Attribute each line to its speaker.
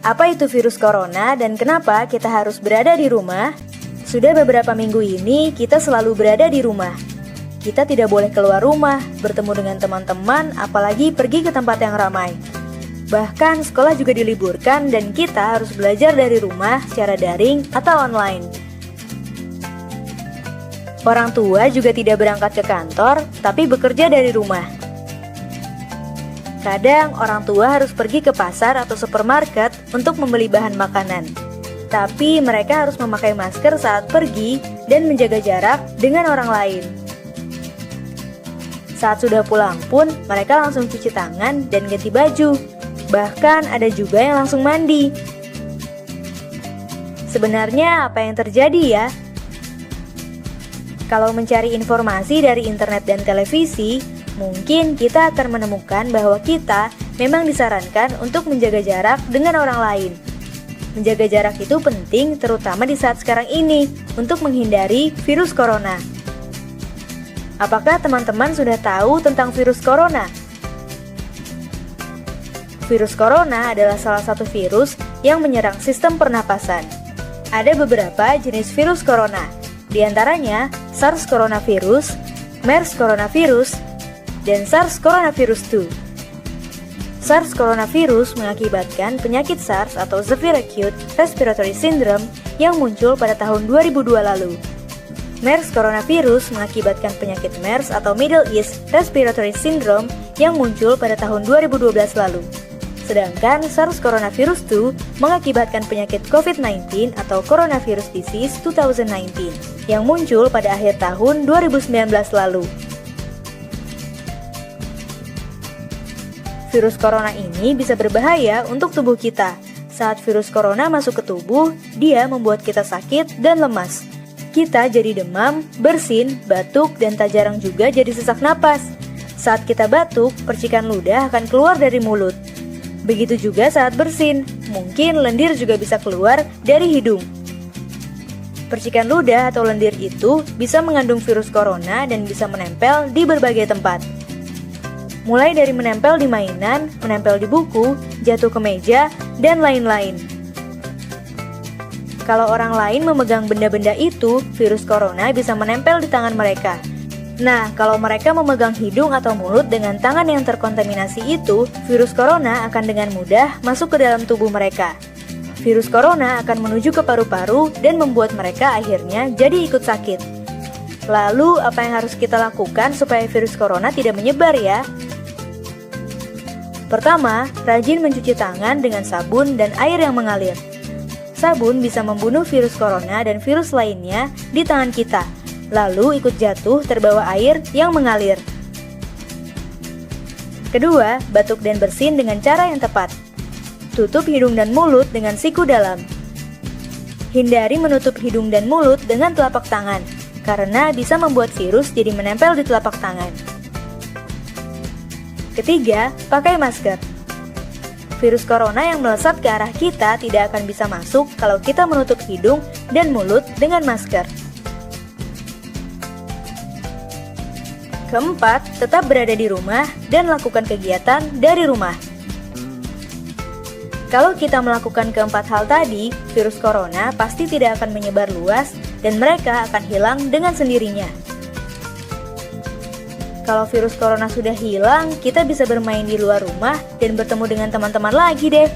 Speaker 1: Apa itu virus corona dan kenapa kita harus berada di rumah? Sudah beberapa minggu ini kita selalu berada di rumah. Kita tidak boleh keluar rumah, bertemu dengan teman-teman, apalagi pergi ke tempat yang ramai. Bahkan sekolah juga diliburkan dan kita harus belajar dari rumah secara daring atau online. Orang tua juga tidak berangkat ke kantor, tapi bekerja dari rumah. Kadang orang tua harus pergi ke pasar atau supermarket untuk membeli bahan makanan. Tapi mereka harus memakai masker saat pergi dan menjaga jarak dengan orang lain. Saat sudah pulang pun, mereka langsung cuci tangan dan ganti baju. Bahkan ada juga yang langsung mandi. Sebenarnya apa yang terjadi ya? Kalau mencari informasi dari internet dan televisi, mungkin kita akan menemukan bahwa kita memang disarankan untuk menjaga jarak dengan orang lain. Menjaga jarak itu penting terutama di saat sekarang ini untuk menghindari virus corona. Apakah teman-teman sudah tahu tentang virus corona? Virus corona adalah salah satu virus yang menyerang sistem pernapasan. Ada beberapa jenis virus corona, di antaranya SARS coronavirus, MERS coronavirus, dan SARS coronavirus 2. SARS coronavirus mengakibatkan penyakit SARS atau Severe Acute Respiratory Syndrome yang muncul pada tahun 2002 lalu. MERS coronavirus mengakibatkan penyakit MERS atau Middle East Respiratory Syndrome yang muncul pada tahun 2012 lalu. Sedangkan SARS coronavirus 2 mengakibatkan penyakit COVID-19 atau Coronavirus Disease 2019 yang muncul pada akhir tahun 2019 lalu. Virus corona ini bisa berbahaya untuk tubuh kita. Saat virus corona masuk ke tubuh, dia membuat kita sakit dan lemas. Kita jadi demam, bersin, batuk, dan tak jarang juga jadi sesak napas. Saat kita batuk, percikan ludah akan keluar dari mulut. Begitu juga saat bersin, mungkin lendir juga bisa keluar dari hidung. Percikan ludah atau lendir itu bisa mengandung virus corona dan bisa menempel di berbagai tempat. Mulai dari menempel di mainan, menempel di buku, jatuh ke meja, dan lain-lain. Kalau orang lain memegang benda-benda itu, virus corona bisa menempel di tangan mereka. Nah, kalau mereka memegang hidung atau mulut dengan tangan yang terkontaminasi itu, virus corona akan dengan mudah masuk ke dalam tubuh mereka. Virus corona akan menuju ke paru-paru dan membuat mereka akhirnya jadi ikut sakit. Lalu, apa yang harus kita lakukan supaya virus corona tidak menyebar ya? Pertama, rajin mencuci tangan dengan sabun dan air yang mengalir. Sabun bisa membunuh virus corona dan virus lainnya di tangan kita, lalu ikut jatuh terbawa air yang mengalir. Kedua, batuk dan bersin dengan cara yang tepat. Tutup hidung dan mulut dengan siku dalam. Hindari menutup hidung dan mulut dengan telapak tangan, karena bisa membuat virus jadi menempel di telapak tangan. Ketiga, pakai masker. Virus corona yang melesat ke arah kita tidak akan bisa masuk kalau kita menutup hidung dan mulut dengan masker. Keempat, tetap berada di rumah dan lakukan kegiatan dari rumah. Kalau kita melakukan keempat hal tadi, virus corona pasti tidak akan menyebar luas dan mereka akan hilang dengan sendirinya. Kalau virus corona sudah hilang, kita bisa bermain di luar rumah dan bertemu dengan teman-teman lagi deh.